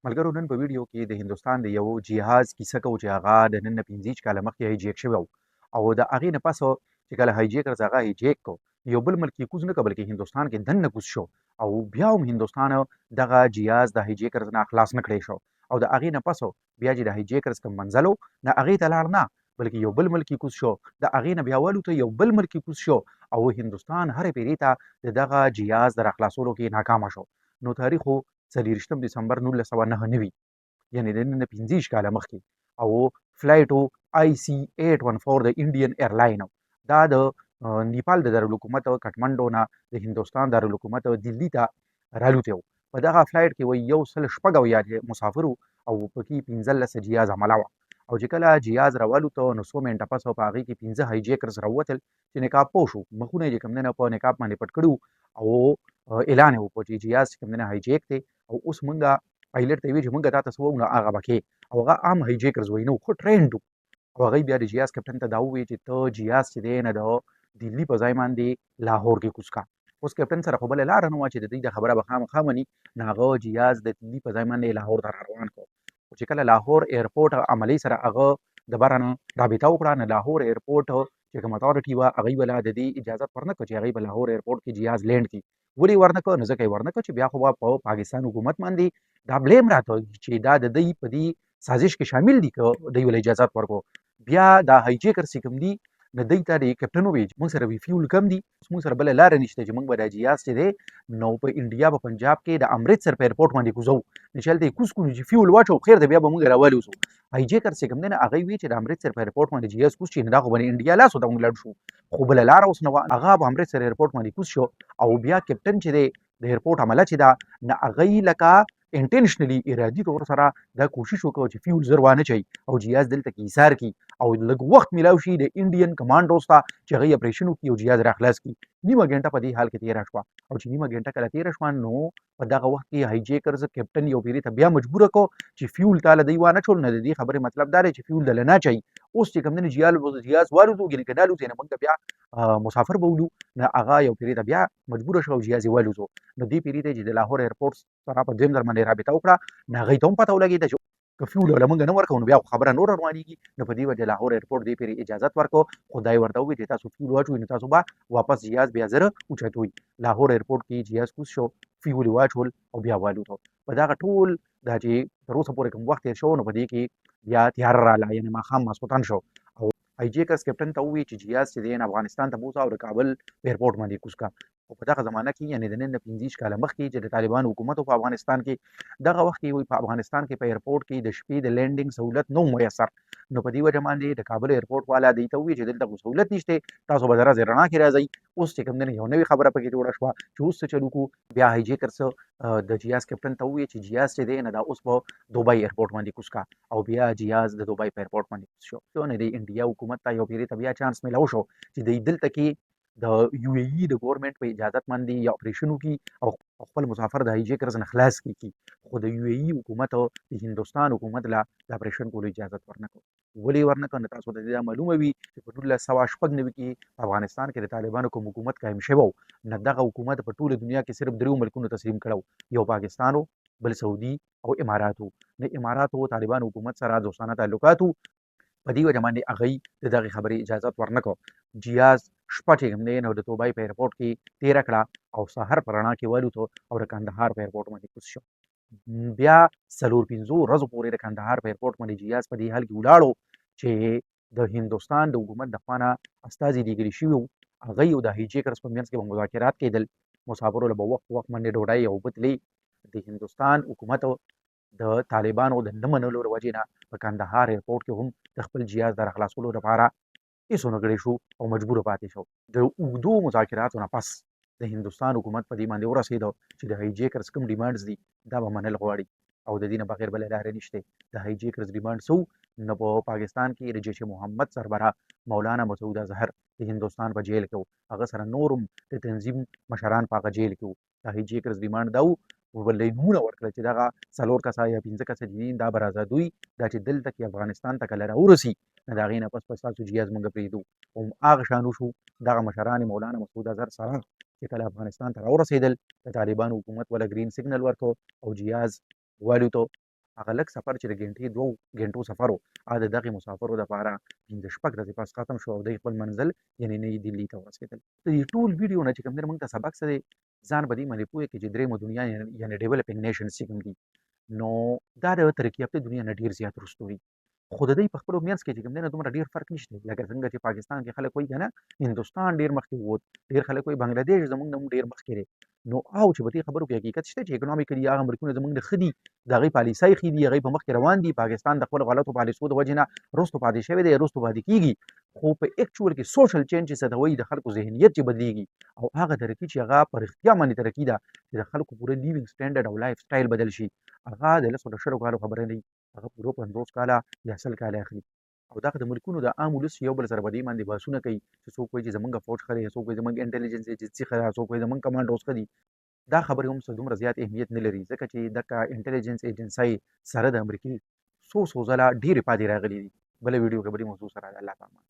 ملګرو نن په ویډیو کې د هندوستان د یو جهاز کیسه کوو چې هغه د نن نه 15 کاله مخکې هایجیک شوی او د هغې نه پس چې کله هایجیکرز هغه هایجیک کو یو بل ملک یې کوز نه کړ بلکې هندوستان کې دننه کوز شو او بیا هم هندوستان دغه جهاز د هایجیکرز نه خلاص نه کړی شو او د هغې نه پس بیا چې د هایجیکرز کوم منزل و نه هغې ته لاړ نه بلکې یو بل ملک یې کوز شو د هغې نه بیا والوته یو بل ملک یې کوز شو او هندوستان هرې پیرې ته د دغه جهاز د راخلاصولو کې ناکامه شو نو تاریخ 23 دسمبر 1999 یعنی د نن نه 15 کاله مخکې او فلایټ آی سی 814 د انډین ایرلاین دا د نیپال د دارالحکومت کټمنډو نه د هندوستان دارالحکومت دلی ته رالوتی و په دغه فلایټ کې وایي 116 مسافر او پکې 15 جهاز عمله وه او چې کله جهاز راوالوته نو څو منټه پس په هغې کې 15 هایجیکرز راووتل چې نقاب پوه شو مخونه یې چې کوم دی نه په نقاب باندې پټ کړي او اعلان یې وکړو چې جهاز چې کوم دی نه هایجیک دی او اوس مونږ پایلټ ته یې ویل چې مونږ تا ته څه ووایو نو هغه به کې او هغه عام هایجیکرز وایي نو ښه ټرینډ او هغوی بیا د جهاز کپټن ته دا ووایي چې ته جهاز چې دی نه د دلي په ځای باندې لاهور کې کوز کا اوس کپټن سره خو بله لاره نه وه چې د دوی د خبره به خامخا مني نو هغه جهاز د دلي په ځای باندې لاهور ته را روان کړو خو چې کله لاهور ایرپورټ عملي سره هغه د بره نه رابطه وکړه نو لاهور ایرپورټ چې کوم اتارټي وه هغوی به لا د دې اجازت ورنه کړه چې هغوی به لاهور ایرپورټ کې جهاز لینډ کړي ولې ورنه کړه نو ځکه یې ورنه کړه چې بیا خو به په پاکستان حکومت باندې دا بلیم راته چې دا د دوی په دې سازش کې شامل دي که دوی ول اجازت ورکړو بیا دا هایجیکر چې کوم دي نو دوی ته د کپټن وویل موږ سره وی فیول کم دي موږ سره بله لاره نشته چې موږ به دا جهاز چې دی نو په انډیا په پنجاب کې د امرتسر په ایرپورټ باندې کوزو نو چې هلته یې کوز کړو چې فیول واچو خیر دی بیا به موږ راوالوسو هایجیکر چې کوم دی نه هغوی وی چې د امرتسر په ایرپورټ باندې جهاز کوز شي نو دا خو به د انډیا لاس ته موږ لاړ شو خو بله لاره اوس نه وه هغه په امرتسر ایرپورټ باندې کوز شو او بیا کپټن چې دی د ایرپورټ عمله چې ده نه هغوی لکه انټینشنلی ارادي طور سره دا کوشش وکړو چې فیول زر وانه چي او جهاز دلته کې ایثار کی او لږ وخت میلاو شي د انډین کمانډوز ته چې هغوی اپریشن وکړي او جهاز راخلاص کړي نیمه ګنټه په دې حال کې تېره شوه او چې نیمه ګنټه کله تېره شوه نو په دغه وخت کې هایجیکرز کپټن یو پیرې ته بیا مجبوره کړو چې فیول تاله دوی وانه چول نه د دې خبرې مطلب دا دی چې فیول دله نه چي اوس چې کوم دی جهاز والوځو ګینې که نه الوځي نو موږ بیا مسافر به ولو نو هغه یو پیرې ته بیا مجبوره شوه او جهاز یې والوځو نو دې پیرې ته چې د لاهور ایرپورټ سره په دویم ځل باندې رابطه وکړه نو هغوی ته هم پته ولګېده چې که فیول وله موږ نه ورکوو نو بیا خو خبره نوره روانېږي نو په دې وجه لاهور ایرپورټ دې پورې اجازت ورکړو خو دا یې ورته وویل چې تاسو فیول واچوئ نو تاسو به واپس جهاز بیا زر اوچتوئ لاهور ایرپورټ کې جهاز کوز شو فیول یې واچول او بیا والوتو په دغه ټول دا چې تر اوسه پورې کوم وخت تېر شو نو په دې کې بیا تیاره راغله یعنې ماښام ماسخوتن شو او هایجیکرز کپټن ته ووایي چې جهاز چې دی افغانستان ته بوځه او د کابل ایرپورټ باندې کوز کړه خو په دغه زمانه کې یعنې د نن نه 15 کاله مخکې چې د طالبانو حکومت په افغانستان کې دغه وخت کې په افغانستان کې په ایرپورټ کې د شپې د لینډینګ سهولت نه میسر نو په دې وجه باندې د کابل ایرپورټ والا دوی ته ووایي چې دلته خو سهولت نشته تاسو به د ورځې رڼا کې راځئ اوس چې کوم دی یو نوې خبره پکې جوړه شوه چې اوس څه چلو کړو بیا هایجیکر د جهاز کپټن ته ووایي چې جهاز چې دی نه دا اوس په دوبۍ ایرپورټ باندې کوز کا او بیا جهاز د دوبۍ په ایرپورټ باندې کوز شو نو د انډیا حکومت ته یو پیرې ته بیا چانس میلاو شو چې دوی دلته کې د یو ای د ګورنمنت په اجازت باندې یا اپریشن وکړي او خپل مسافر د هایجیکرز نه خلاص کړي خو د یو ای حکومت د هندوستان حکومت لا د اپریشن کولو اجازت ورنه کړو ولې ورنه کړو نو تاسو ته دا معلومه وي چې په 1996 کې افغانستان کې د طالبانو کوم حکومت قایم شوی نو دغه حکومت په ټوله دنیا کې صرف درېو ملکونو تسلیم کړو یو پاکستان بل سعودي او اماراتو د اماراتو طالبان حکومت سره دوستانه تعلقاتو په دې وجه باندې هغوی د دغې خبرې اجازت ورنه کړو جهاز شپه چې کوم دی نو د دوبۍ په ایرپورټ کې تېره کړه او سهار په رڼا کې والوتو او د کندهار په ایرپورټ باندې کوز شو بیا 4-5 ورځو پورې د کندهار په ایرپورټ باندې جهاز په دې حال کې ولاړو چې د هندوستان د حکومت د خوا نه استازي لیږلي شوي وو هغوی او د هایجیکرز په منځ کې به مذاکرات کېدل مسافرو له به وخت په وخت باندې ډوډۍ او اوبه تلې د هندوستان حکومت د طالبانو د نه منلو له وجې نه په کندهار ایرپورټ کې هم د خپل جهاز د راخلاصولو لپاره هېڅ ونه کړی شو او مجبوره پاتې شو د اوږدو مذاکراتو نه پس د هندوستان حکومت په دې باندې ورسېده چې د هایجیکرز کوم ډیمانډز دي دا به منل غواړي او د دې نه بغیر بله لارې نشته د هایجیکرز ډیمانډ څه نو په پاکستان کې د جیش محمد سربراہ مولانا مسعود اظهر د هندوستان په جیل کې و هغه سره نور هم د تنظیم مشران په هغه جیل کې وو د هایجیکرز ډیمانډ دا و ولې نمونه ورکړه چې دغه 4 کسه یا 15 کسه چې دي دا به راازادوي دا چې دلته کې افغانستان ته کله راورسي نو د هغې نه پس به ستاسو جهاز موږ پرېږدو او هغه شان وشو دغه مشران مولانا مسعود اظهر سره چې کله افغانستان ته راورسېدل د طالبانو حکومت وله ګرین سیګنل ورکړو او جهاز والوتو هغه لږ سفر چې د ګنټې 2 ګنټو سفر و هغه د دغې مسافرو دپاره 5-6 ورځې پس ختم شو او دوی خپل منزل یعنې نوي دلي ته ورسېدل. د دې ټول ویډیو نه چې کوم دی موږ ته سبق څه دی؟ ځان به دې باندې پوه کړي چې درېیمه دنیا یعنې ډیولپینګ نیشنز چې کوم دي نو دا د ترقي یافته دنیا نه ډېر زیات وروسته دي. خو د دوی په خپلو منځ کې چې کوم دی نو دومره ډېر فرق نشته لکه څنګه چې پاکستان کې خلک وایي که نه هندوستان ډېر مخکې ووت، ډېر خلک وایي بنګلادیش زموږ نه ډېر مخکې دی. نو او چې په دې خبرو کې حقیقت شته چې اکنومیکلي هغه ملکونه زموږ نه ښه دي، د هغوی پالیسۍ ښې دي، هغوی په مخکې روان دي. پاکستان د خپلو غلطو پالیسو د وجې نه وروسته پاتې شوی دی، وروسته پاتې کېږي. خو په اکچوال کې سوشل چینج چې څه ته وایي د خلکو ذهنیت چې بدلېږي او هغه ترقي چې هغه په رښتیا باندې ترقي ده چې د خلکو پوره لیوینګ سټنډرډ او لایف سټایل بدل شي، هغه د 10-20 کالو خبره نه وي، هغه پوره 50 کاله یا 100 کاله اخلي. او دغه د ملکونو د عام ولس یو بل سره په دې باندې بحثونه کوي چې څوک وایي چې زموږ فوج ښه دی، څوک وایي زموږ انټلیجنس ایجنسي ښه ده، څوک وایي زموږ کمانډوز ښه دي. دا خبرې هم څه دومره زیات اهمیت نه لري ځکه چې دغه انټلیجنس ایجنسۍ سره د امریکې څو ځله ډېرې پاتې راغلي دي. بله ویډیو کې به دې موضوع سره د الله په امان.